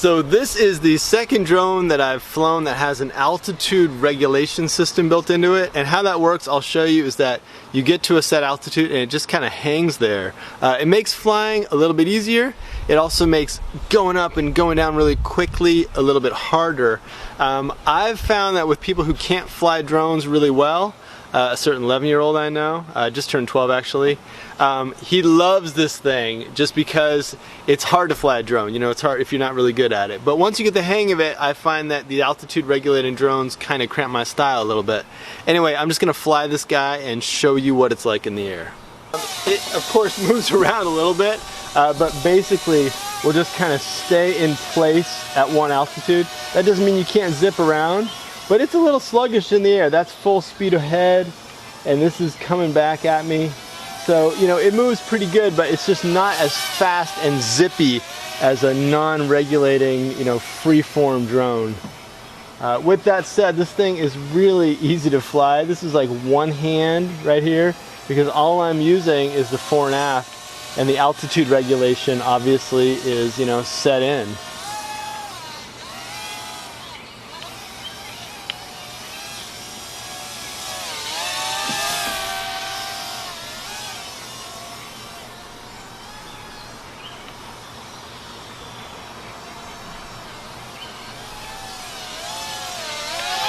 So this is the second drone that I've flown that has an altitude regulation system built into it, and how that works I'll show you is that you get to a set altitude and it just kind of hangs there. It makes flying a little bit easier. It also makes going up and going down really quickly a little bit harder. I've found that with people who can't fly drones really well, a certain 11-year-old I know, just turned 12 actually, he loves this thing just because it's hard to fly a drone. You know, it's hard if you're not really good at it. But once you get the hang of it, I find that the altitude regulating drones kind of cramp my style a little bit. Anyway, I'm just going to fly this guy and show you what it's like in the air. It of course moves around a little bit, but basically we'll just kind of stay in place at one altitude. That doesn't mean you can't zip around, but it's a little sluggish in the air. That's full speed ahead, and this is coming back at me. So, you know, it moves pretty good, but it's just not as fast and zippy as a non-regulating, you know, free-form drone. With that said, this thing is really easy to fly. This is like one hand right here, because all I'm using is the fore and aft, and the altitude regulation obviously is, you know, set in.